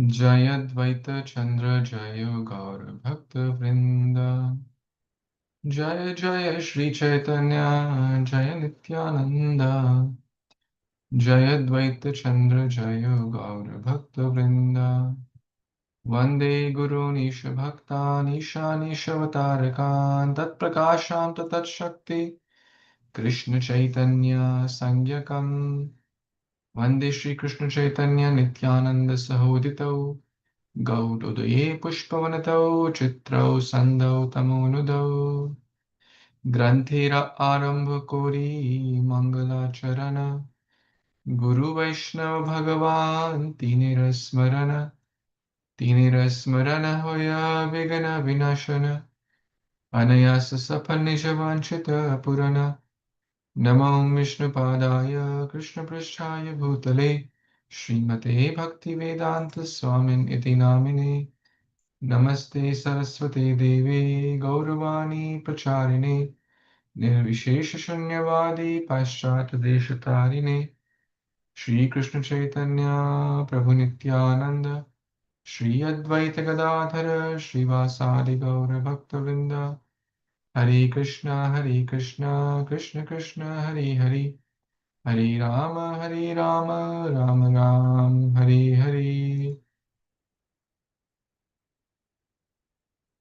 Jaya Dvaita Chandra Jaya Gaur Bhakta Vrinda Jaya Jaya Shri Chaitanya Jaya Nityananda Jaya Dvaita Chandra Jaya Gaur Bhakta Vrinda Vande Guru Nisha Bhakta Nisha Nishavatarakan Tat Prakasham Tat Shakti Krishna Chaitanya Sangyakam Vande Shri Krishna Chaitanya Nityananda Sahoditau Gaudodaya Pushpavanatau Chitrau Sandau Tamonudau Granthira Arambha Kori Mangala Charana Guru Vaishnava Bhagavan Tinirasmarana Hoya Vigana Vinashana Anayasa Sapanishavanchita Purana Namo Vishnu Padaya Krishna Prasthaya Bhutale Srimate Bhakti Vedanta Swamin Iti Namine Namaste Saraswati Devi Gauravani Pracharine Nirvishesha Shunyavadi Paschat Deshatarine Shri Krishna Chaitanya Prabhu Nityananda Shri Advaita Gadadhara Srivasadi Gaura Bhaktavinda Hare Krishna Krishna Krishna Hare Hare Hare Rama Rama Ram Hare Hare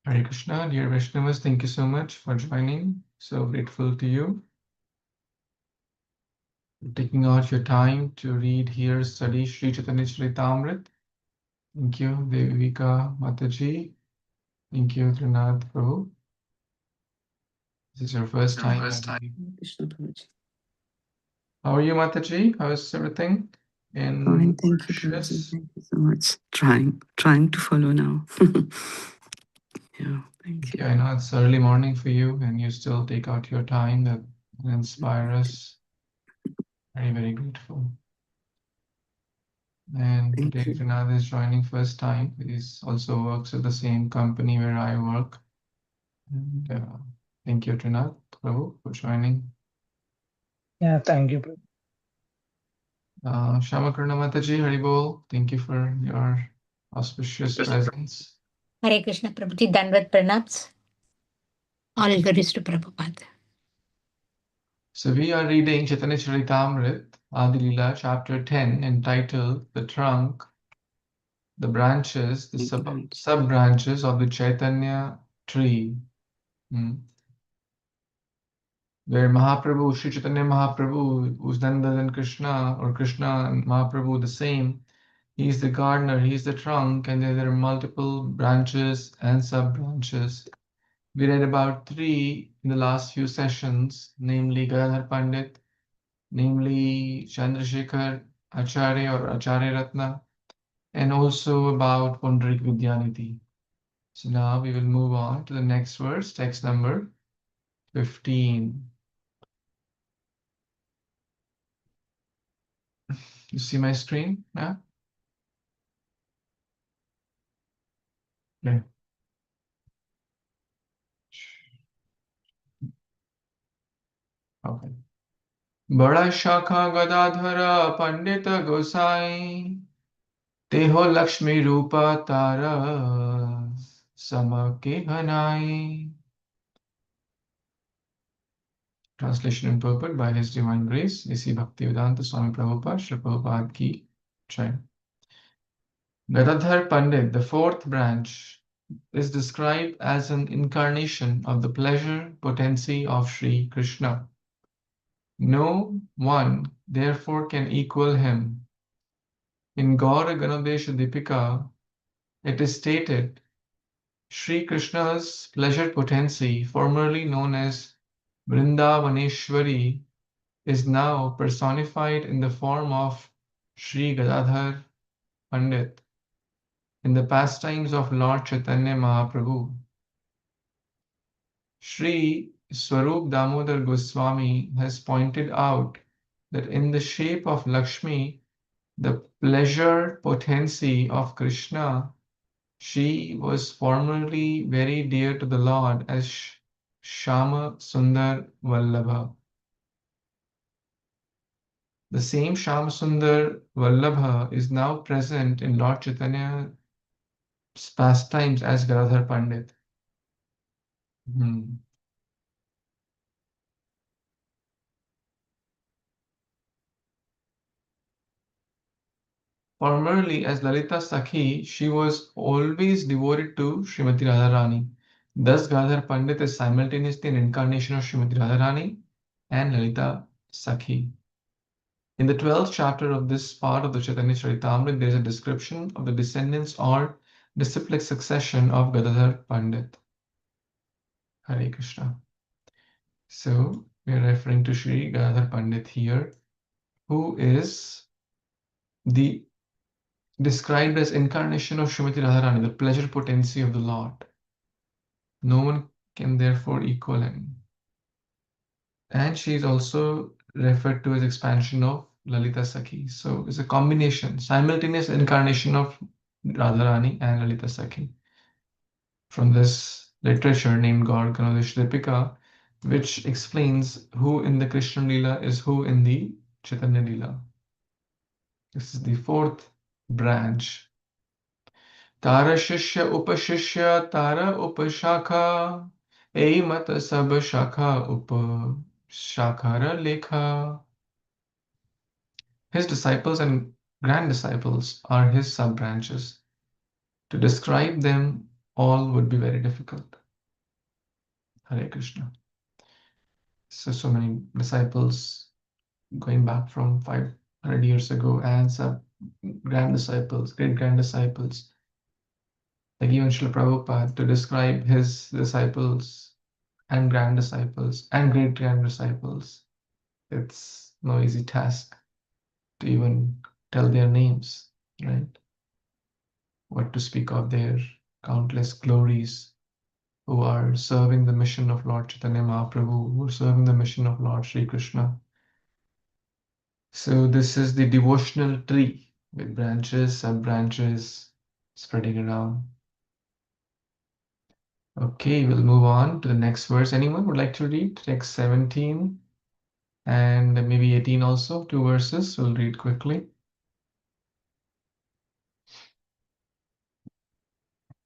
Hare Krishna, dear Vaishnavas, thank you so much for joining. So grateful to you. Taking out your time to read here, study Sri Chaitanya Charitamrita. Thank you, Devika Mataji. Thank you, Trinath Prabhu. This is your first time. Krishna Prabhuji. How are you, Mataji? How is everything? Fine, thank you, Prabhuji. Thank you so much. Trying to follow now. Yeah, thank you. I know it's early morning for you, and you still take out your time that inspire us. Very, very grateful. And Thank today you. Trinath is joining first time. He also works at the same company where I work. And thank you, Trinath Prabhu, for joining. Yeah, thank you. Shamakarna Mataji, Haribol, thank you for your auspicious presence. Hare Krishna Prabhuji, Dandavat Pranams. All glories to Prabhupada. So we are reading Chaitanya Charitamrita, AdiLila, chapter 10, entitled The Trunk, the branches, the sub-branches of the Chaitanya tree. Where Mahaprabhu, Sri Chaitanya Mahaprabhu, who's none other than Krishna, or Krishna and Mahaprabhu the same, he's the gardener, he's the trunk, and there are multiple branches and sub-branches. We read about 3 in the last few sessions, namely Gadadhar Pandit, namely Chandrasekhar Acharya or Acharya Ratna, and also about Pundarik Vidyanidhi. So now we will move on to the next verse, text number 15. You see my screen now? Yeah. Okay. बड़ा शाखा गदाधर पंडित गोसाई तेहो लक्ष्मी रूपा तारा समके बनाई. Translation and purport by His Divine Grace, A.C. Bhaktivedanta Swami Prabhupada, Srila Prabhupada Ki Jai. Gadadhar Pandit, the 4th branch, is described as an incarnation of the pleasure potency of Sri Krishna. No one, therefore, can equal him. In Gaura Ganodesha Dipika, it is stated, Sri Krishna's pleasure potency, formerly known as Vrindavaneshwari, is now personified in the form of Sri Gadadhar Pandit in the pastimes of Lord Chaitanya Mahaprabhu. Sri Swarup Damodar Goswami has pointed out that in the shape of Lakshmi, the pleasure potency of Krishna, she was formerly very dear to the Lord as Shama Sundar Vallabha. The same Shyam-Sundar Vallabha is now present in Lord Chaitanya's pastimes as Gadadhar Pandit. Hmm. Formerly as Lalita Sakhi, she was always devoted to Srimati Radharani. Thus, Gadadhar Pandit is simultaneously an incarnation of Srimati Radharani and Lalita Sakhi. In the 12th chapter of this part of the Chaitanya Charitamrita, there is a description of the descendants or disciplic succession of Gadadhar Pandit. Hare Krishna. So, we are referring to Sri Gadadhar Pandit here, who is described as incarnation of Srimati Radharani, the pleasure potency of the Lord. No one can therefore equal him. And she is also referred to as expansion of Lalita Sakhi. So it's a combination, simultaneous incarnation of Radharani and Lalita Sakhi. From this literature named Gaur Ganodesh Dipika, which explains who in the Krishna Lila is who in the Chaitanya Lila. This is the fourth branch. Tara Shishya Upashishya Tara Upashakha Eimat Sab Shakha Upashakara Lekha. His disciples and grand disciples are his sub branches. To describe them all would be very difficult. Hare Krishna. So many disciples going back from 500 years ago and sub grand disciples, great grand disciples. Like even Srila Prabhupada, to describe his disciples and grand disciples and great grand disciples, it's no easy task to even tell their names, right? What to speak of their countless glories who are serving the mission of Lord Chaitanya Mahaprabhu, who are serving the mission of Lord Sri Krishna. So this is the devotional tree with branches, sub-branches spreading around. Okay, we'll move on to the next verse. Anyone would like to read text 17 and maybe 18 also, 2 verses. We'll read quickly.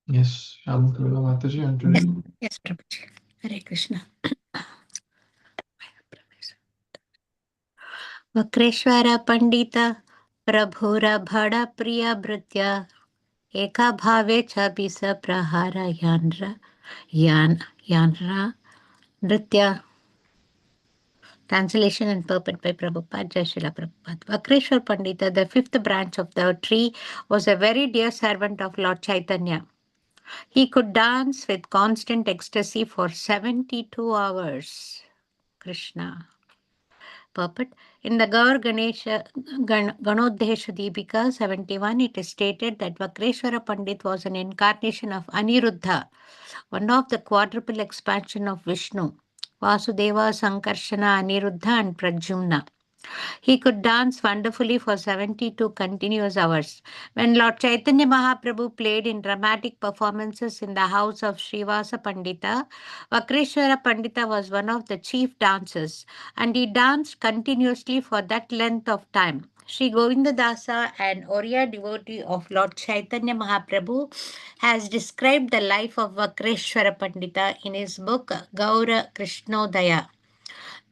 Yes, Shamukula Mataji, you want to read? Yes, Prabhuji. Hare Krishna. Vakreshwara Pandita Prabhura Bhada Priya Bhritya Eka Bhave Chabisa Prahara Yanra Nritya. Translation and purport by Prabhupada, Jai Srila Prabhupada. Vakreshwar Pandita, the fifth branch of the tree, was a very dear servant of Lord Chaitanya. He could dance with constant ecstasy for 72 hours. Krishna. Purport. In the Gaur Ganodesha Deepika 71, it is stated that Vakreshwara Pandit was an incarnation of Aniruddha, one of the quadruple expansion of Vishnu, Vasudeva, Sankarshana, Aniruddha and Pradyumna. He could dance wonderfully for 72 continuous hours. When Lord Chaitanya Mahaprabhu played in dramatic performances in the house of Srivasa Pandita, Vakreshwara Pandita was one of the chief dancers, and he danced continuously for that length of time. Sri Govindadasa, an Oriya devotee of Lord Chaitanya Mahaprabhu, has described the life of Vakreshwara Pandita in his book Gaura Krishnodaya.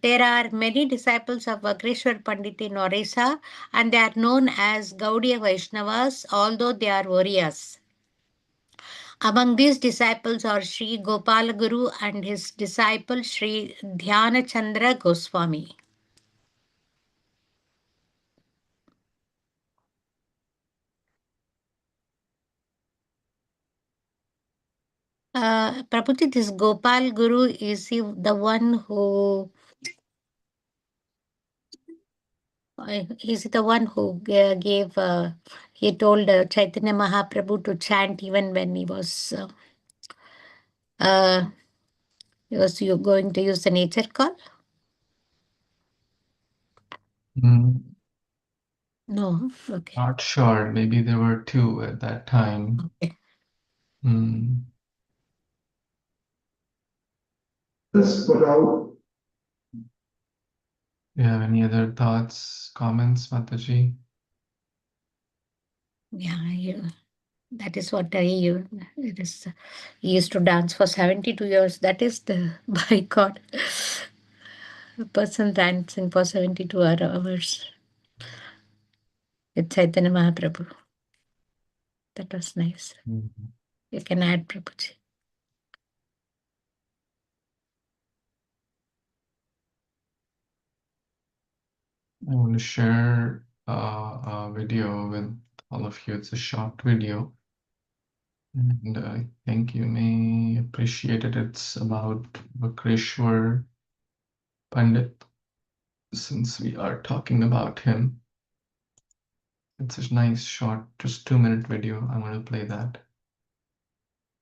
There are many disciples of Vakreshwar Pandit in Orissa, and they are known as Gaudiya Vaishnavas, although they are Oriyas. Among these disciples are Sri Gopal Guru and his disciple Sri Dhyana Chandra Goswami. Prabhuji, this Gopal Guru, is he the one who is the one who gave, he told Chaitanya Mahaprabhu to chant even when he was you going to use the nature call? No, okay. Not sure. Maybe there were 2 at that time. Okay. Let's put out. Do you have any other thoughts, comments, Mataji? Yeah, that is what it is. He used to dance for 72 years. That is the by God. A person dancing for 72 hours with Chaitanya Mahaprabhu. That was nice. You can add, Prabhuji. I want to share a video with all of you. It's a short video, and I think you may appreciate it. It's about Vakreshwar Pandit, since we are talking about him. It's a nice, short, just 2-minute video. I'm going to play that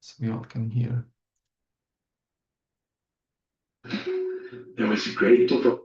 so we all can hear. There was a great devotion.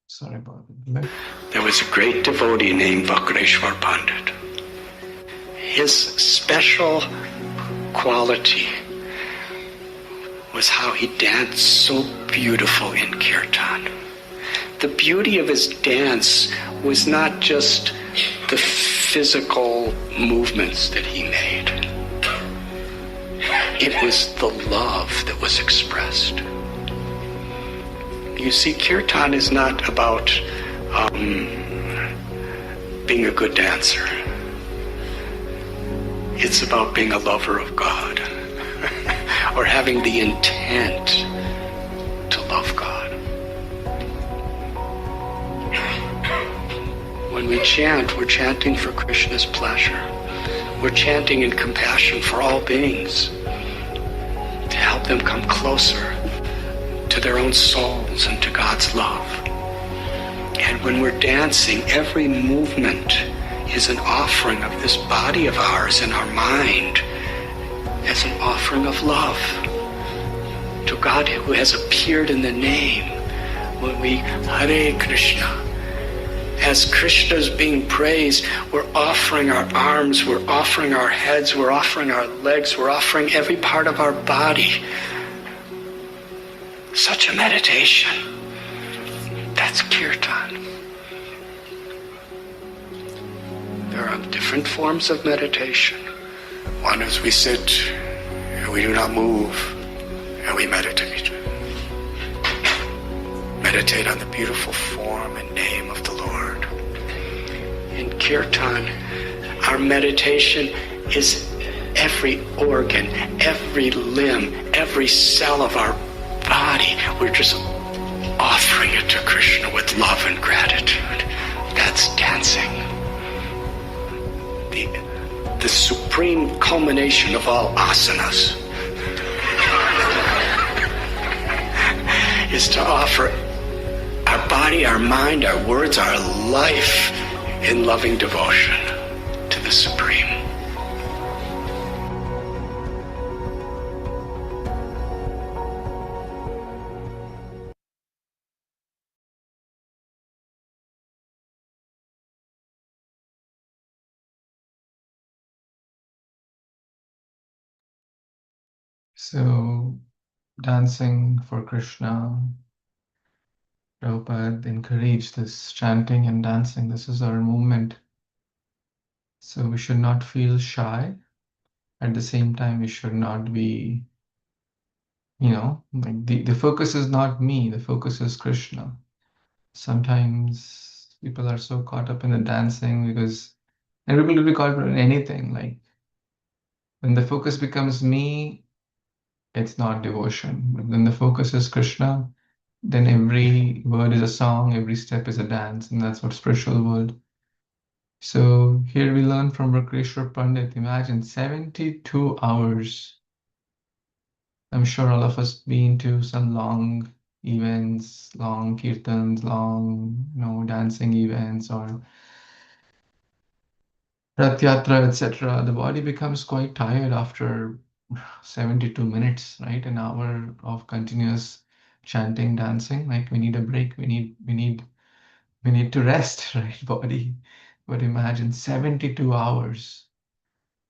Sorry about it. There was a great devotee named Vakreshwar Pandit. His special quality was how he danced so beautiful in kirtan. The beauty of his dance was not just the physical movements that he made. It was the love that was expressed. You see, kirtan is not about being a good dancer. It's about being a lover of God or having the intent to love God. When we chant, we're chanting for Krishna's pleasure. We're chanting in compassion for all beings to help them come closer to their own souls and to God's love. And when we're dancing, every movement is an offering of this body of ours and our mind as an offering of love to God who has appeared in the name. When we Hare Krishna, as Krishna is being praised, we're offering our arms, we're offering our heads, we're offering our legs, we're offering every part of our body. Such a meditation. That's kirtan. There are different forms of meditation. One is we sit and we do not move and we meditate. Meditate on the beautiful form and name of the Lord. In kirtan, our meditation is every organ, every limb, every cell of our body. We're just offering it to Krishna with love and gratitude. That's dancing. The supreme culmination of all asanas is to offer our body, our mind, our words, our life in loving devotion to the Supreme. So, dancing for Krishna, Prabhupada encouraged this chanting and dancing. This is our movement. So we should not feel shy. At the same time, we should not be, like the focus is not me, the focus is Krishna. Sometimes people are so caught up in the dancing and people will be caught up in anything. Like when the focus becomes me, it's not devotion. But when the focus is Krishna, then every word is a song, every step is a dance, and that's what spiritual world. So here we learn from Vakreshwar Pandit. Imagine 72 hours I'm sure all of us been to some long events, long kirtans, long, dancing events or Rath Yatra, etc. The body becomes quite tired after 72 minutes, right? An hour of continuous chanting, dancing. Like we need a break. We need to rest, right, body? But imagine 72 hours.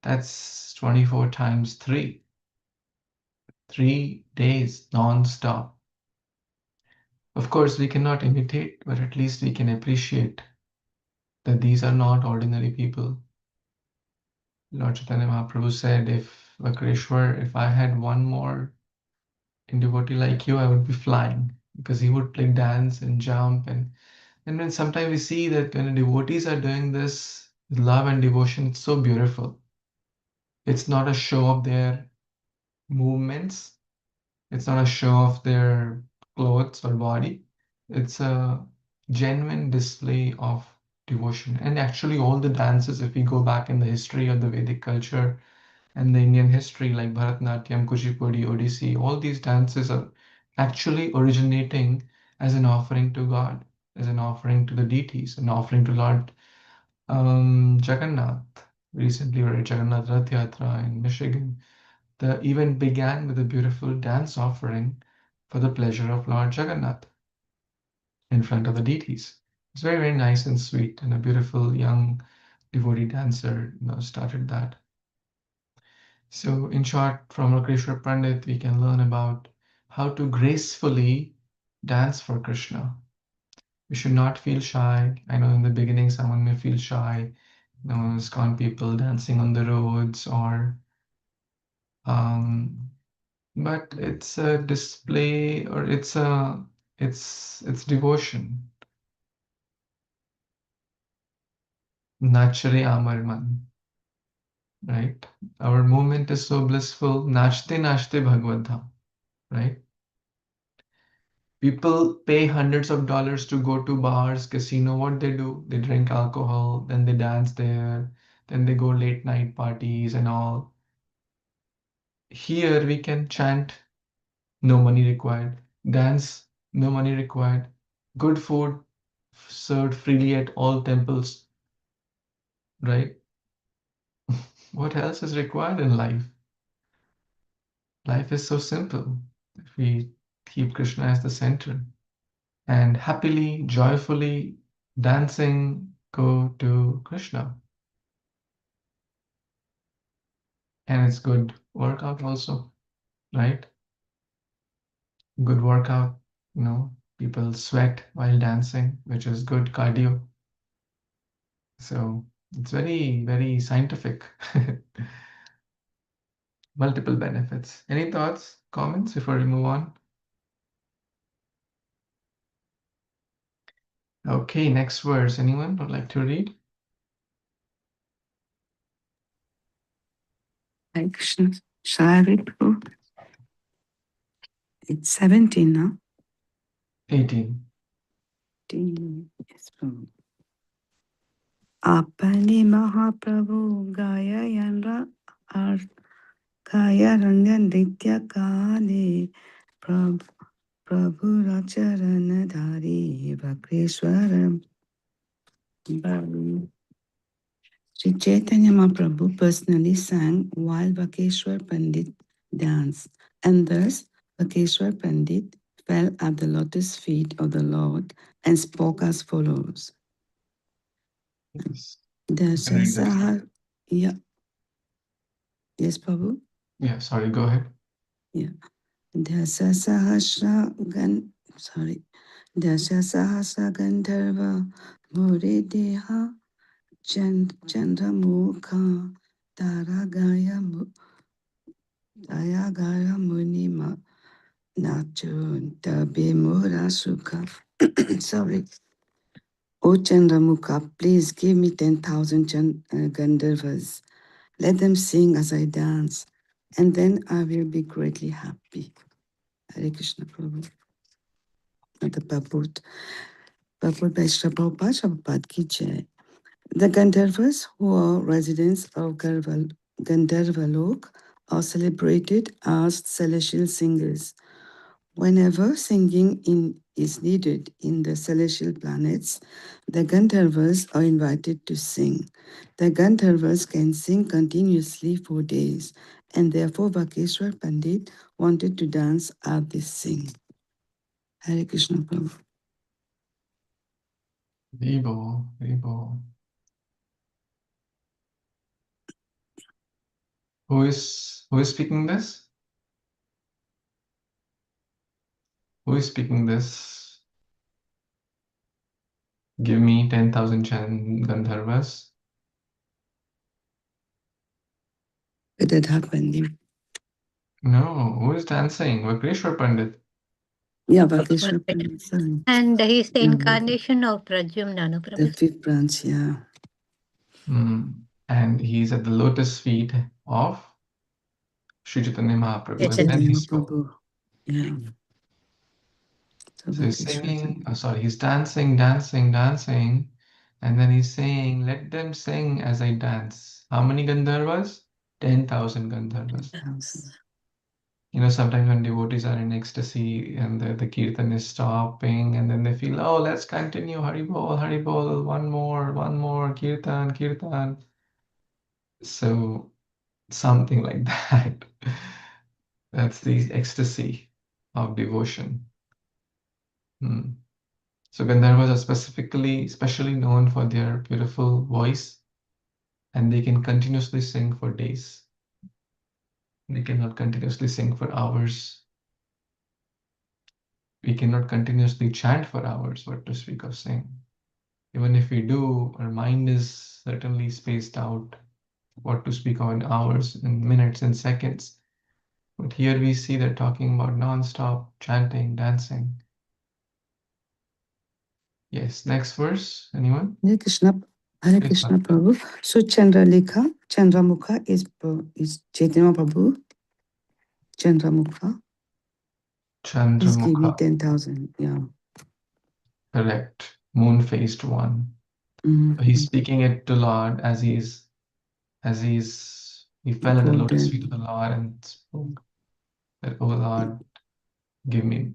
That's 24 times 3. 3 days non-stop. Of course, we cannot imitate, but at least we can appreciate that these are not ordinary people. Lord Chaitanya Mahaprabhu said, if Vakreshwar, if I had one more devotee like you, I would be flying, because he would like dance and jump. And when sometimes we see that when the devotees are doing this with love and devotion, it's so beautiful. It's not a show of their movements. It's not a show of their clothes or body. It's a genuine display of devotion. And actually, all the dances, if we go back in the history of the Vedic culture and the Indian history, like Bharatanatyam, Kuchipudi, Odissi, all these dances are actually originating as an offering to God, as an offering to the deities, an offering to Lord Jagannath. Recently, we were at Jagannath Rath Yatra in Michigan. The event began with a beautiful dance offering for the pleasure of Lord Jagannath in front of the deities. It's very, very nice and sweet, and a beautiful young devotee dancer started that. So, in short, from Rakrishna Pandit, we can learn about how to gracefully dance for Krishna. We should not feel shy. I know in the beginning someone may feel shy, ISKCON people dancing on the roads, or but it's a display, or it's devotion. Nachre amar man, right? Our movement is so blissful. Nachte nachte Bhagavad Dham, right? People pay hundreds of dollars to go to bars, casino. What they do? They drink alcohol, then they dance there, then they go late night parties and all. Here we can chant, no money required. Dance, no money required. Good food served freely at all temples, right? What else is required in life? Life is so simple if we keep Krishna as the center and happily, joyfully dancing go to Krishna. And it's good workout also, right? Good workout, people sweat while dancing, which is good cardio. So it's very, very scientific. Multiple benefits. Any thoughts, comments before we move on? Okay, next verse. Anyone would like to read? Hare Krishna. Shall I read, Prabhu? It's 17 now. 18. Yes, Prabhu. Apani Mahaprabhu Gaya Yanra Gaya Ranga Nritya Kale Prabhu Racharan Dhari Vakreshwaram Bharu. Sri Chaitanya Mahaprabhu personally sang while Vakeshwar Pandit danced, and thus Vakeshwar Pandit fell at the lotus feet of the Lord and spoke as follows. Yes. Dasasaha, yeah. Yes, Prabhu? Yeah, sorry, go ahead. Yeah. Dasasahasra Gandharva Murideha Chandramukha Taragaya Munima Nachun Tabimura Sukha. Sorry. O Chandramukha, please give me 10,000 Gandharvas. Let them sing as I dance, and then I will be greatly happy. Hare Krishna Prabhu. The Paput. Paput by Srila Prabhupada Ki Jai. The Gandharvas, who are residents of Gandharvalok, are celebrated as celestial singers. Whenever singing is needed in the celestial planets, the Gandharvas are invited to sing. The Gandharvas can sing continuously for days, and therefore Vakeshwar Pandit wanted to dance at this sing. Hare Krishna Prabhu. Vivo, Vivo. Who is speaking this? Who is speaking this? Give me 10,000 Gandharvas. Gadadhar Pandit. No, who is dancing? Vakreshwar Pandit. Yeah, Vakeshwar Pandit. Sorry. And he is the Yeah, incarnation of Pradyumna, no, the Prabhu? fifth branch, yeah. And he's at the lotus feet of Sri Chaitanya Mahaprabhu. And then Chaitanya he spoke. Mahaprabhu. Yeah. So he's Vakeshwar singing, Pandit. he's dancing, and then he's saying, let them sing as I dance. How many Gandharvas? 10,000 Gandharvas. 10,000. You know, sometimes when devotees are in ecstasy and the kirtan is stopping, and then they feel, oh, let's continue, Hari Bol, one more, kirtan, kirtan. So something like that. That's the ecstasy of devotion. So Gandharvas are especially known for their beautiful voice, and they can continuously sing for days. They cannot continuously sing for hours. We cannot continuously chant for hours, what to speak of sing. Even if we do, our mind is certainly spaced out, what to speak of in hours, in minutes, and seconds. But here we see they're talking about non-stop chanting, dancing. Yes, next verse, anyone? Hare Krishna, Hare Yes, Krishna Bhakti. Prabhu. So Chandramukha is Chaitanya Prabhu. Chandramukha. Please give me Chandramukha, 10,000. Yeah. correct. Moon-faced one. He's speaking it to Lord as he fell at the lotus feet of the Lord and spoke that, oh Lord, give me,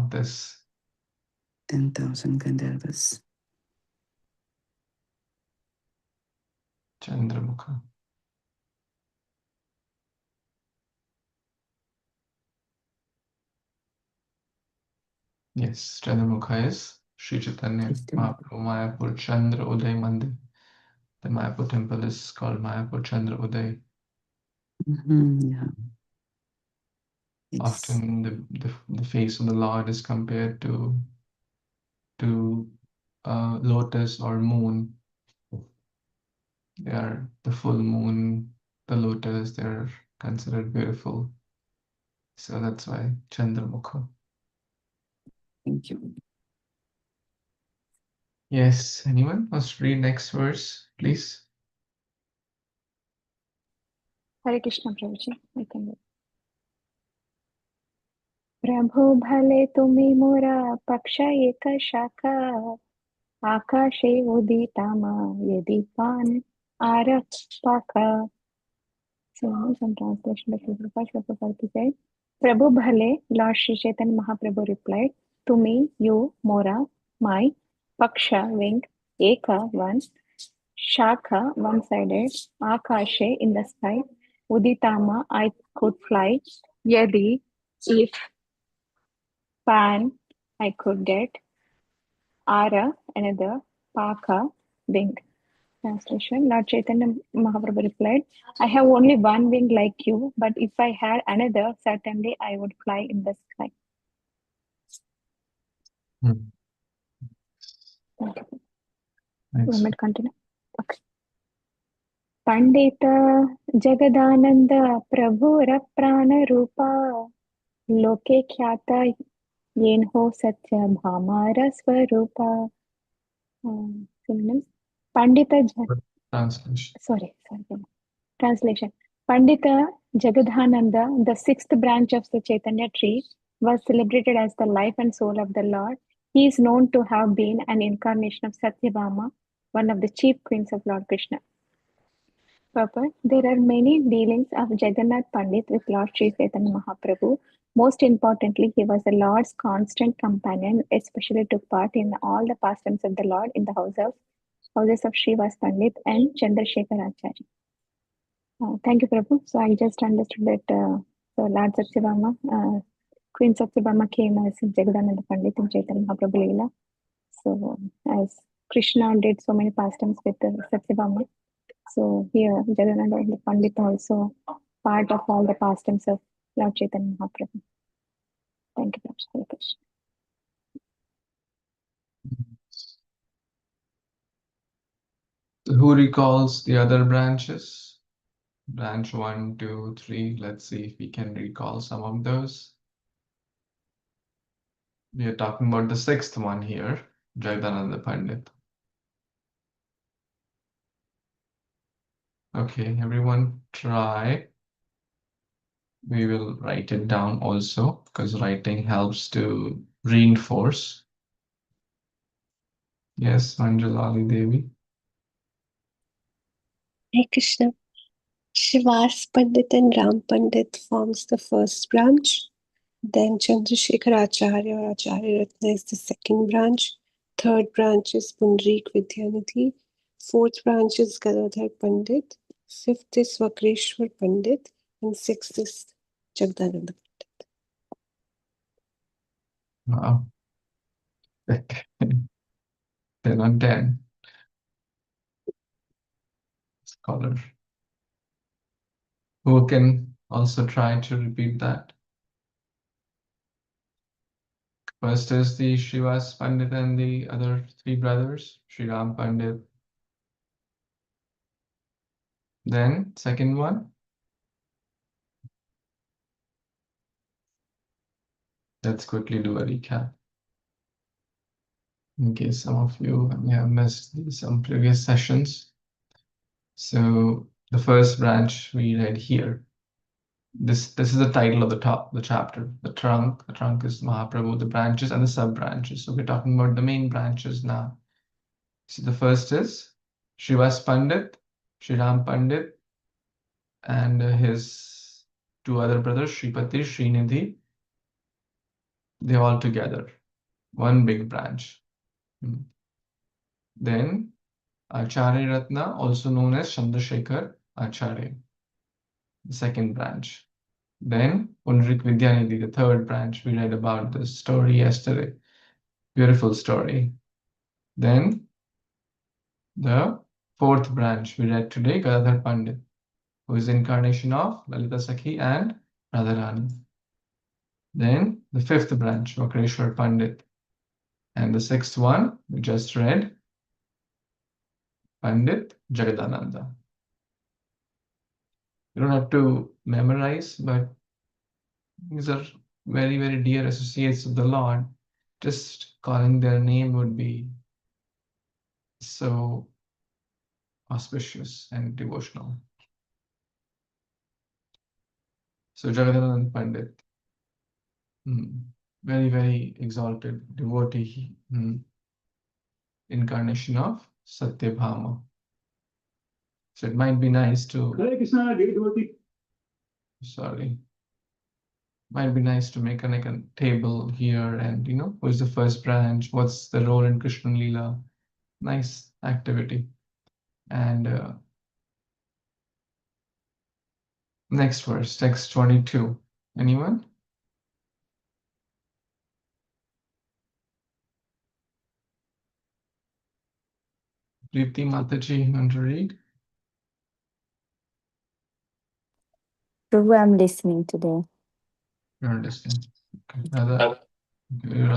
this 10,000 Gandharvas. Chandramukha. Yes, Chandramukha is Sri Chaitanya Mahaprabhu Mayapur Chandra Uday Mandir. The Mayapur temple is called Mayapur Chandra Uday. Yeah. Often the face of the Lord is compared to lotus or moon. They are the full moon, the lotus, they're considered beautiful. So that's why Chandramukha. Thank you. Yes, anyone must read next verse, please. Hare Krishna Prabhuji, I can do. प्रभो भले तुम्ही मोरा पक्ष एक शाखा आकाशे उदितामा यदि पान आरक्षका. So some translation by Prabhupada said, Prabhu bhale, Lord Sri Chaitanya Mahaprabhu replied, to me, you, Mora, my, Paksha, wing, Eka, one, Shakha, one-sided, Akashe, in the sky, Uditama, I could fly, Yadi, if, Pan, I could get, Ara, another, Paka, wing. Translation, Lord Chaitanya Mahaprabhu replied, I have only one wing like you, but if I had another, certainly I would fly in the sky. Thank you. Thanks. Let me continue. Okay. Pandita Jagadananda Prabhura Prana Rupa Loke Khyata Yenho Satya Bhamara Swarupa. Synonyms. Pandita Translation. Translation. Pandita Jagadhananda, the sixth branch of the Chaitanya tree, was celebrated as the life and soul of the Lord. He is known to have been an incarnation of Satyabhama, one of the chief queens of Lord Krishna. Papa, there are many dealings of Jagannath Pandit with Lord Sri Chaitanya Mahaprabhu. Most importantly, he was the Lord's constant companion, especially took part in all the pastimes of the Lord in the houses of Srivas Pandit and Chandrasekhar Acharya. Thank you, Prabhu. So I just understood that so Lord Satyabhama, Queen Satyabhama came as Jagadananda Pandit in Chaitanya Mahaprabhu Lila. So as Krishna did so many pastimes with Satyabhama, so here Jagannath Pandit also part of all the pastimes of Lord Chaitanya Mahaprabhu. Thank you, Prabhu. Hare Krishna. So who recalls the other branches? Branch 1, 2, 3. Let's see if we can recall some of those. We are talking about the sixth one here, Jagadananda Pandit. Okay, everyone try. We will write it down also because writing helps to reinforce. Yes, Manjalali Devi. Hare Krishna. Srivas Pandit and Ram Pandit forms the first branch. Then Chandrasekhar Acharya or Acharya Ratna is the second branch. Third branch is Pundarik Vidyanidhi. Fourth branch is Gadadhar Pandit. Fifth is Vakreshwar Pandit. And sixth is Jagdananda. Wow. 10 on 10. Scholar. Who can also try to repeat that? First is the Srivas Pandit and the other three brothers, Sri Ram Pandit. Then second one. Let's quickly do a recap. In case some of you may have missed some previous sessions. So the first branch we read here. This is the title of the chapter. The trunk is Mahaprabhu, the branches and the sub-branches. So we're talking about the main branches now. So the first is Srivas Pandit, Sri Ram Pandit, and his two other brothers, Sripati, Srinidhi. They're all together. One big branch. Then Acharya Ratna, also known as Chandrasekhar Acharya, the second branch. Then Pundarik Vidyanidhi, the third branch. We read about this story yesterday. Beautiful story. Then the fourth branch we read today, Gadadhar Pandit, who is incarnation of Lalita Sakhi and Radharani. Then the fifth branch, Vakreshwar Pandit. And the sixth one we just read, Pandit Jagadananda. You don't have to memorize, but these are very, very dear associates of the Lord. Just calling their name would be so auspicious and devotional. So Jagadananda Pandit, very, very exalted devotee, incarnation of Satyabhama. So it might be nice to. Krsna, devotee. Sorry. Might be nice to make a table here and, who's the first branch, what's the role in Krishna Lila. Nice activity. And next verse, text 22. Anyone? Priti Mataji, you want to read? Prabhu, I'm listening today. You're listening. Okay. Radha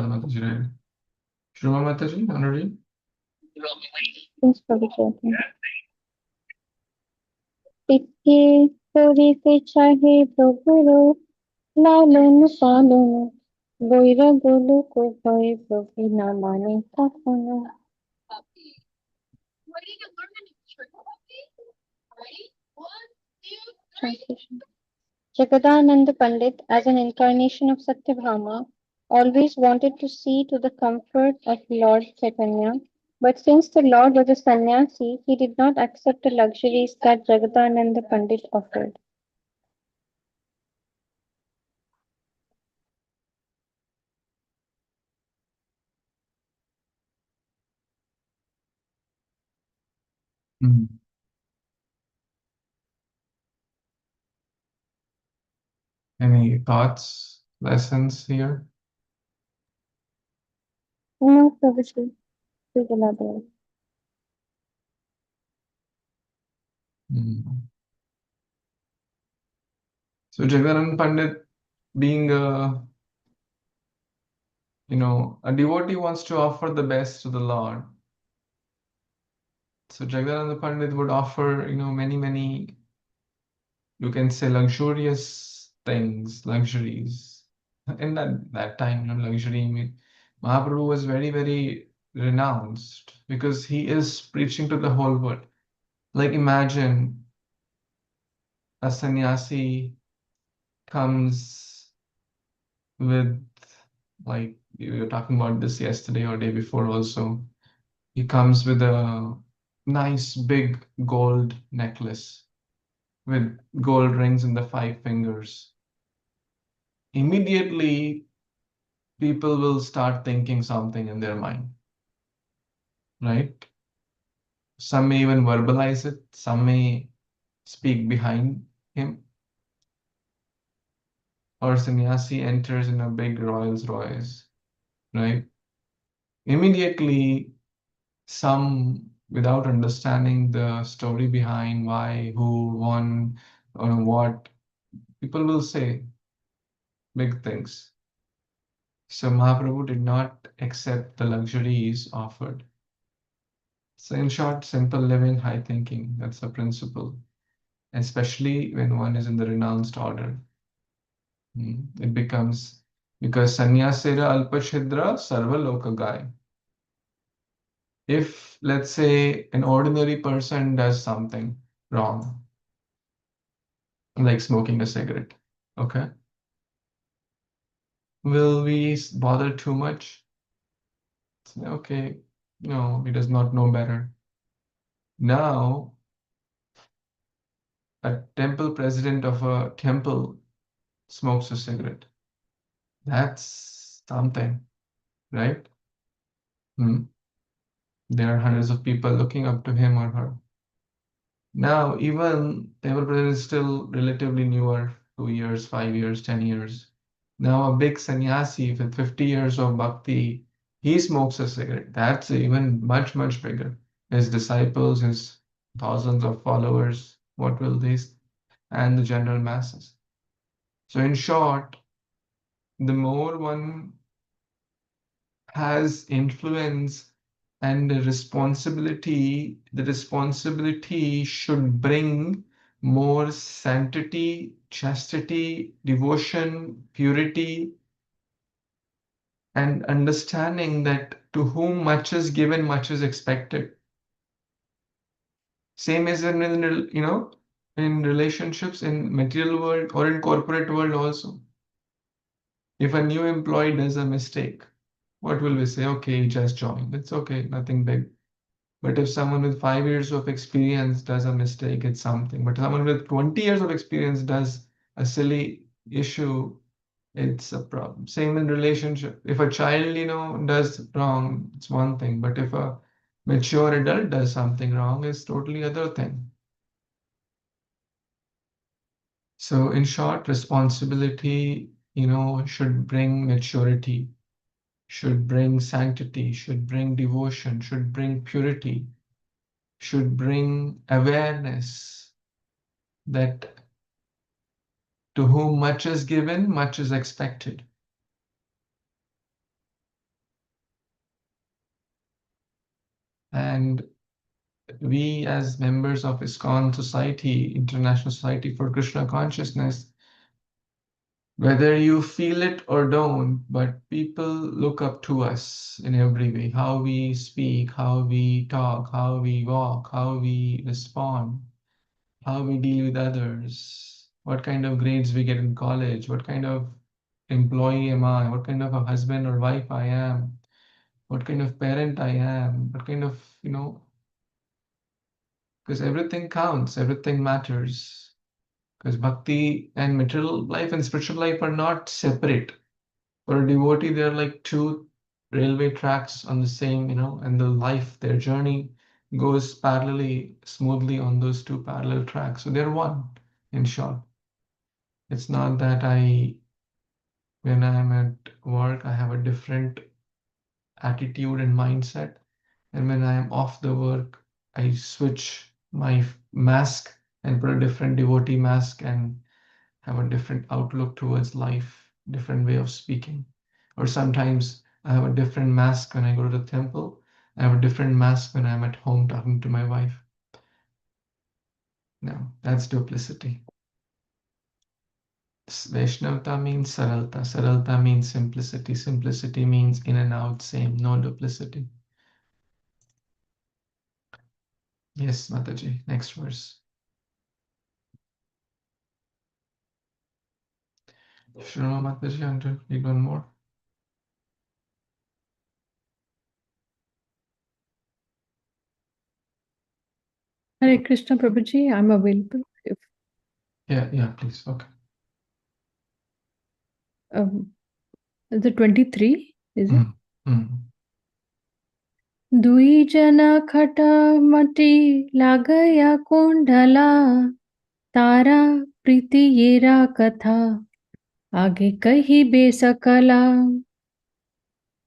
Mataji, read. Shruma Mataji, you want to read? Yes, Prabhu Chaitanya. पिथे करिते चाहे प्रभुरो लालन पालन বৈরা গোলু কোথায় প্রভু না মানে কখনো Translation. Jagadananda Pandit, as an incarnation of Satyabhama, always wanted to see to the comfort of Lord Caitanya But since the Lord was a sannyasi, he did not accept the luxuries that Jagadananda Pandit offered. Mm. Any thoughts, lessons here? No, Prabhuji, please elaborate. Mm. So Jagadananda Pandit, being a a devotee, wants to offer the best to the Lord. So Jagadananda Pandit would offer, many, you can say, luxurious things, luxuries. In that time, luxury, Mahaprabhu was very, very renounced because he is preaching to the whole world. Like imagine a sannyasi comes with, like we were talking about this yesterday or day before also. He comes with a nice big gold necklace with gold rings in the 5 fingers. Immediately, people will start thinking something in their mind, right? Some may even verbalize it, some may speak behind him. Or sannyasi enters in a big Rolls Royce, right? Immediately, some, without understanding the story behind why, who won, or what, people will say big things. So Mahaprabhu did not accept the luxuries offered. So in short, simple living, high thinking, that's the principle, especially when one is in the renounced order. It becomes, because sannyasera alpachhidra sarva loka gai. If, let's say, an ordinary person does something wrong, like smoking a cigarette, okay, will we bother too much? Say, okay, no, he does not know better. Now, a temple president of a temple smokes a cigarette. That's something, right? There are hundreds of people looking up to him or her. Now, even temple president is still relatively newer, 2 years, 5 years, 10 years. Now, a big sannyasi with 50 years of bhakti, he smokes a cigarette. That's even much, much bigger. His disciples, his thousands of followers, what will these, and the general masses. So, in short, the more one has influence and the responsibility should bring more sanctity, chastity, devotion, purity, and understanding that to whom much is given, much is expected. Same as in relationships, in material world or in corporate world also. If a new employee does a mistake, what will we say? Okay, he just joined. It's okay, nothing big. But if someone with 5 years of experience does a mistake, it's something. But someone with 20 years of experience does a silly issue, it's a problem. Same in relationship. If a child, does wrong, it's one thing. But if a mature adult does something wrong, it's totally other thing. So in short, responsibility, should bring maturity, should bring sanctity, should bring devotion, should bring purity, should bring awareness that to whom much is given, much is expected. And we, as members of ISKCON Society, International Society for Krishna Consciousness, whether you feel it or don't, but people look up to us in every way. How we speak, how we talk, how we walk, how we respond, how we deal with others, what kind of grades we get in college, what kind of employee am I, what kind of a husband or wife I am. what kind of parent I am, what kind of, because everything counts, everything matters. Because bhakti and material life and spiritual life are not separate. For a devotee, they're like two railway tracks on the same, and the life, their journey goes parallelly, smoothly on those two parallel tracks. So they're one, in short. It's not that when I'm at work, I have a different attitude and mindset. And when I am off the work, I switch my mask and put a different devotee mask and have a different outlook towards life, different way of speaking. Or sometimes I have a different mask when I go to the temple. I have a different mask when I'm at home talking to my wife. No, that's duplicity. Vaishnavata means saralta. Saralta means simplicity. Simplicity means in and out, same, no duplicity. Yes, Mataji, next verse. Sure, Mataji, I want to read one more. Hare Krishna Prabhuji, I'm available. If, Yeah, please. Okay. the 23, is it? Mm. दुई जना खटामटी लागया कुंडला तारा प्रीति येरा कथा आगे कही बेसकला.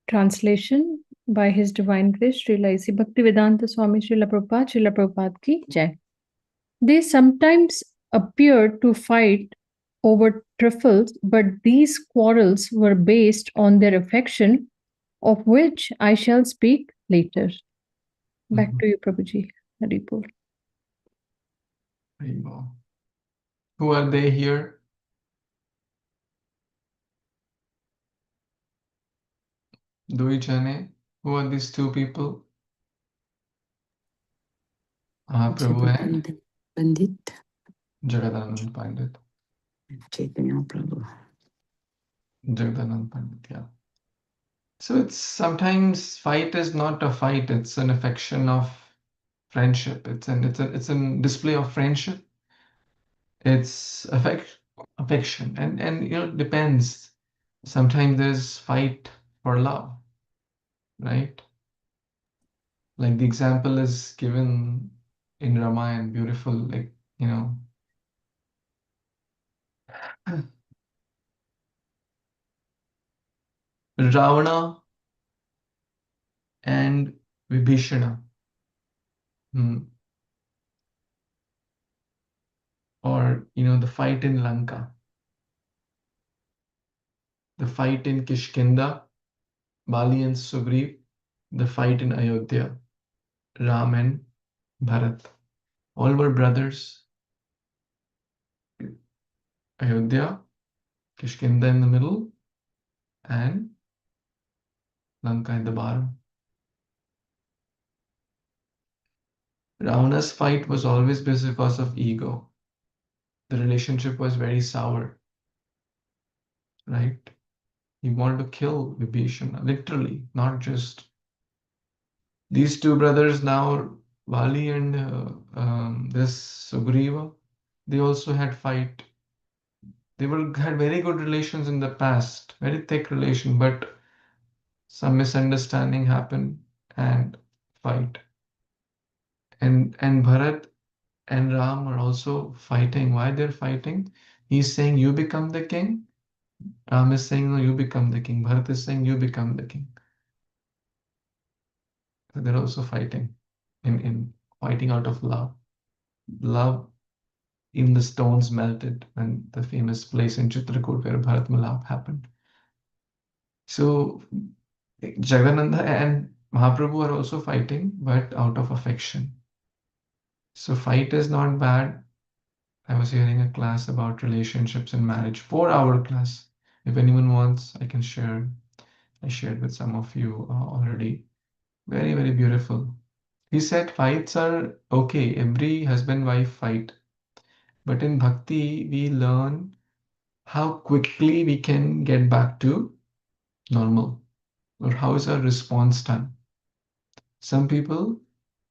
Translation by His Divine Grace Srila A.C. Bhaktivedanta Swami Srila Prabhupada ki Jai. They sometimes appeared to fight over trifles, but these quarrels were based on their affection, of which I shall speak later. Back to you, Prabhuji. Haripur. Haribol. Who are they here? Duijane. Who are these two people? Prabhu and Pandit, Jagadanand Pandit. Chaitanya Prabhu. Jagadanand Pandit, yeah. So it's sometimes fight is not a fight, it's an affection of friendship. It's a display of friendship. It's affection. And it depends. Sometimes there's fight for love, right? Like the example is given in Ramayana, beautiful, like, Ravana and Vibhishana. Or, the fight in Lanka, the fight in Kishkinda, Bali and Sugriv, the fight in Ayodhya, Ram and Bharat. All were brothers. Ayodhya, Kishkinda in the middle, and Lanka in the bottom. Ravana's fight was always because of ego. The relationship was very sour, right? He wanted to kill Vibhishana, literally, not just. These two brothers now, Vali and this Sugriva, they also had fight. They had very good relations in the past, very thick relation, but some misunderstanding happened and fight. And Bharat and Ram are also fighting. Why they're fighting? He's saying, you become the king. Ram is saying, no, you become the king. Bharat is saying, you become the king. So they're also fighting, in fighting out of love. Love, even the stones melted when the famous place in Chitrakoot where Bharat Milap happened. So Jagananda and Mahaprabhu are also fighting, but out of affection. So fight is not bad. I was hearing a class about relationships and marriage, 4-hour class. If anyone wants, I can share. I shared with some of you already. Very, very beautiful. He said fights are okay. Every husband-wife fight. But in bhakti, we learn how quickly we can get back to normal. or how is our response time? Some people,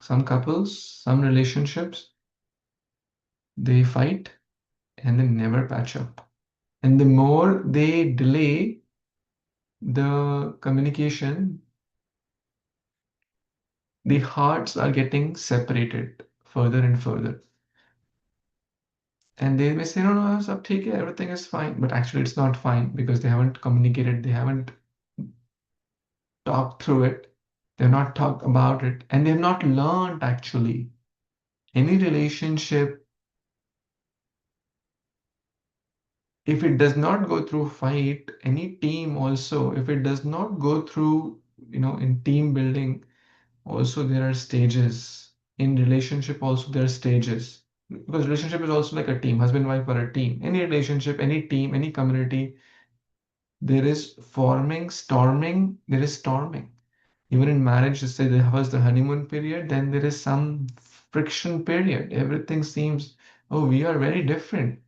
some couples, some relationships, they fight and they never patch up. And the more they delay the communication, the hearts are getting separated further and further. And they may say, no, no, sab theek hai, everything is fine. But actually, it's not fine because they haven't communicated, they haven't talked through it, they've not talked about it, and they've not learned actually. Any relationship, if it does not go through fight, any team also, if it does not go through, in team building, also there are stages. In relationship, also there are stages. Because relationship is also like a team, husband, wife are a team. Any relationship, any team, any community, there is forming, storming, there is storming. Even in marriage, just say there was the honeymoon period, then there is some friction period. Everything seems, oh, we are very different.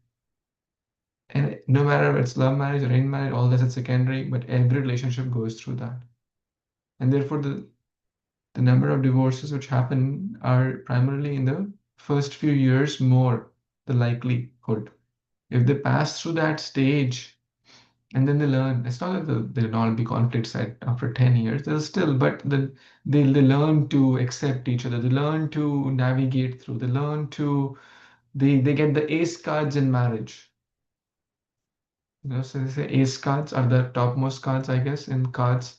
And no matter if it's love marriage or arranged marriage, all that's at secondary, but every relationship goes through that. And therefore, the number of divorces which happen are primarily in the first few years more the likelihood. If they pass through that stage and then they learn, it's not that there'll not be conflicts after 10 years, they'll still, but they learn to accept each other, they learn to navigate through, they get the ace cards in marriage. So they say ace cards are the topmost cards, I guess, in cards.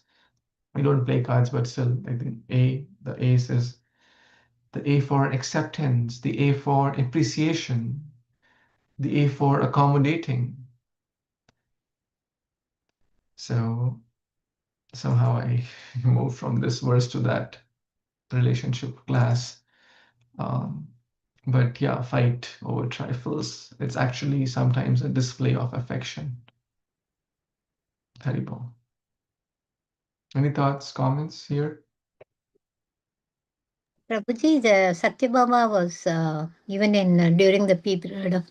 We don't play cards, but still, I think the ace is the A for acceptance, the A for appreciation, the A for accommodating. So somehow I moved from this verse to that relationship class. But yeah, fight over trifles. It's actually sometimes a display of affection. Haribol. Any thoughts, comments here? Prabhuji, the Satyabhama was even in during the period of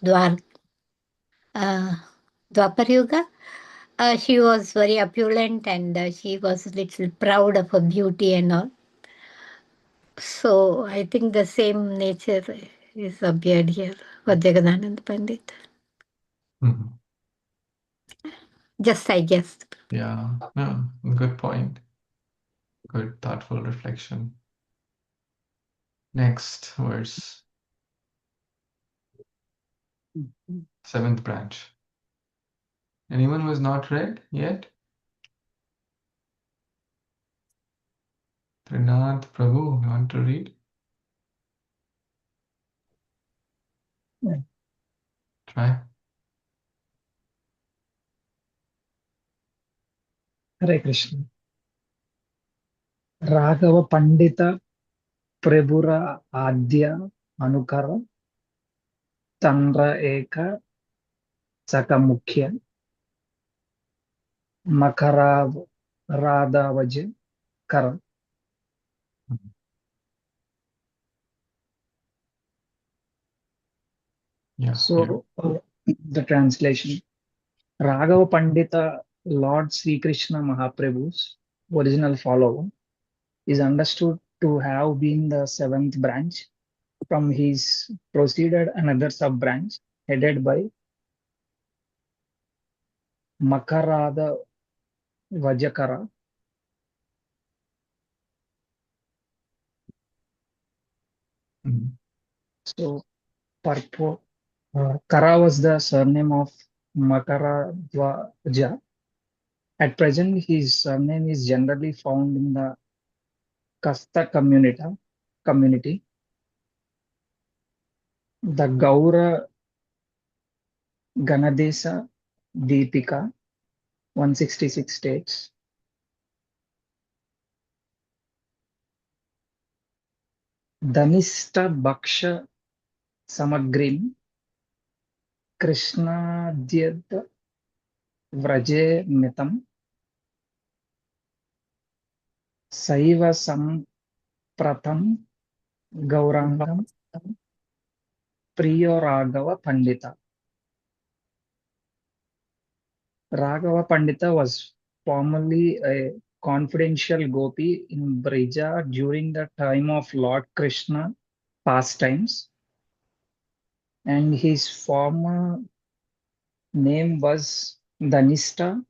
Dwapar Yuga. She was very opulent and she was a little proud of her beauty and all. So I think the same nature is appeared here for Jagadanand Pandit. Mhm. Just I guessed. Yeah, no, good point. Good thoughtful reflection. Next verse, seventh branch. Anyone who has not read yet? Trinath, Prabhu, you want to read? Yeah. Try. Hare Krishna. Raghava Pandita Prabhura Adya Anukara Chandra Eka Sakamukhya Makarav Radhavaja Kara. Yeah. So the translation. Raghava Pandita, Lord Sri Krishna Mahaprabhu's original follower, is understood to have been the seventh branch. From his proceeded another sub-branch headed by Makarada Vajakara. Mhm. So Kara was the surname of Makaradvaja. At present, his surname is generally found in the Kasta community. The Gaura Ganadesa Deepika 166 states, Dhanista Bhaksha Samagrim Krishna Dyad Vraje Mitam Saiva Sampratam Gaurangam Priyo Raghava Pandita. Raghava Pandita was formerly a confidential gopi in Brija during the time of Lord Krishna pastimes, and his former name was Dhanishta.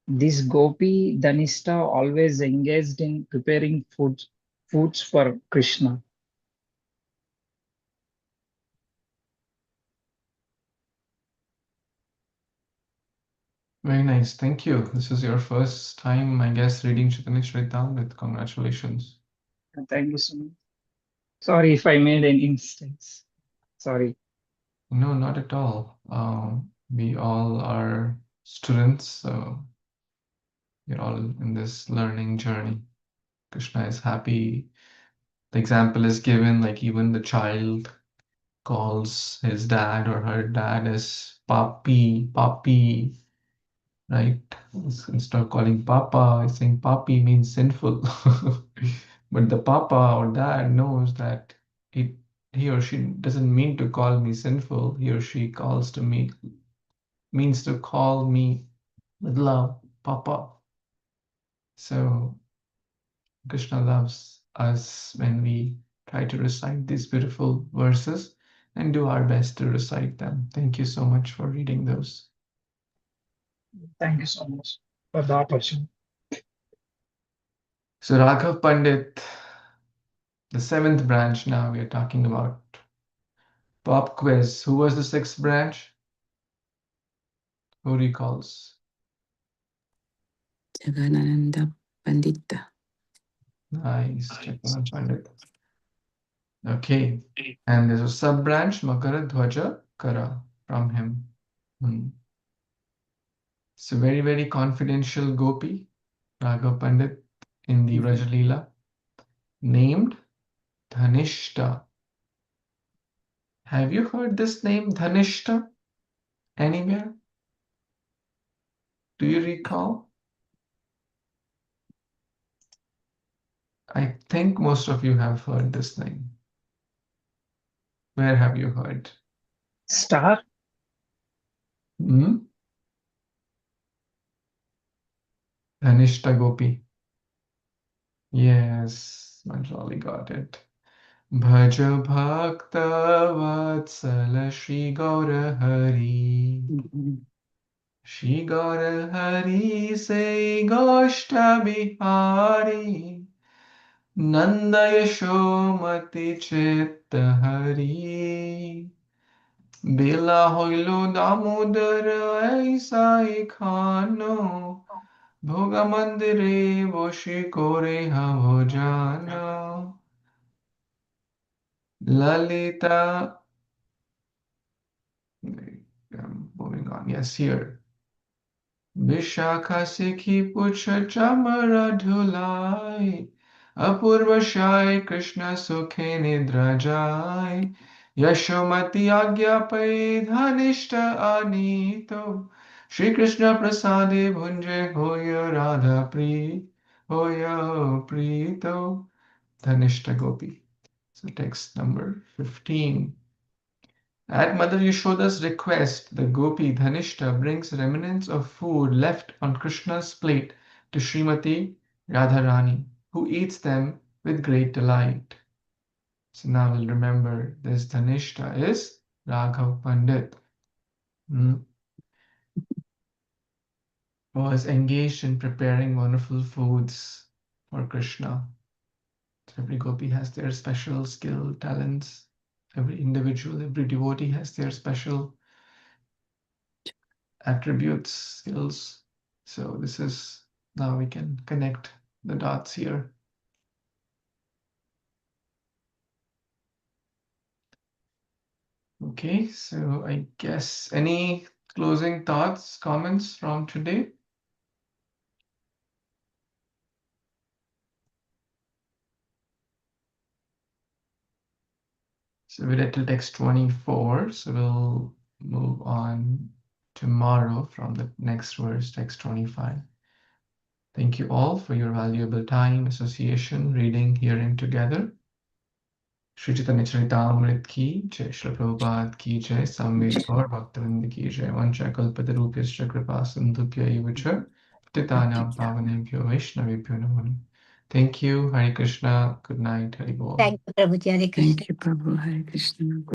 This gopi Dhanishta always engaged in preparing foods for Krishna. Very nice. Thank you. This is your first time, I guess, reading Chaitanya Charitamrita. Congratulations. Thank you so much. Sorry if I made any mistakes. Sorry. No, not at all. We all are students, so we're all in this learning journey. Krishna is happy. The example is given, like even the child calls his dad or her dad as papi, papi, right? Instead of calling papa, I think papi means sinful. But the papa or dad knows that he or she doesn't mean to call me sinful. He or she means to call me with love, papa. So Krishna loves us when we try to recite these beautiful verses and do our best to recite them. Thank you so much for reading those. Thank you so much for the opportunity. So Raghav Pandit, the 7th branch now we are talking about. Pop quiz. Who was the 6th branch? Who recalls? Jaganananda Pandita. Nice, Jagannath Pandit. Okay, and there's a sub-branch, Makara Dhwaja Kara, from him. So very, very confidential gopi, Raghav Pandit in the Rajalila, named Dhanishta. Have you heard this name, Dhanishta, anywhere? Do you recall? I think most of you have heard this name. Where have you heard? Star? Dhanishta Gopi. Yes, Manjali got it. Bhaja Bhakta Vatsala Shri Gaura Hari. Shri Gaura Hari Say Goshta Bihari. Nanda Yashomati Chitta Hari. Bela Hoilo Damodara Aisai Khano. Bhoga Mandire Boshi Kore Havojana. Lalita. I'm moving on. Yes, here. Vishakha Sikhi Pucha Chamara Dhulai. Apurva Shai Krishna Sukhe Nidra Jai. Yashomati Agya Pai Dhanishta Anito. Shri Krishna Prasade Bhunje Hoya Radha Pri. Hoya Prito. Dhanishta Gopi. So text number 15. At Mother Yashoda's request, the gopi Dhanishta brings remnants of food left on Krishna's plate to Srimati Radharani, who eats them with great delight. So now we'll remember this Dhanishta is Raghav Pandit. Was engaged in preparing wonderful foods for Krishna. Every gopi has their special skill, talents. Every individual, every devotee has their special attributes, skills. So this is, now we can connect the dots here. Okay, so I guess any closing thoughts, comments from today? So we read till text 24, so we'll move on tomorrow from the next verse, text 25. Thank you all for your valuable time, association, reading, hearing together. Shri Chaitanya Charitamrita ki jai, Srila Prabhupada ki jai, Samved Gaur Bhaktivinoda ki jai, Vancha Kalpatarupyascha Kripa Sindhubhya Evacha Patitanam Pavanebhyo Vaishnavebhyo Namo. Thank you. Hare Krishna. Good night. Hare Bol. Thank you, Prabhuji. Hare Krishna. Thank you, Prabhu. Hare Krishna.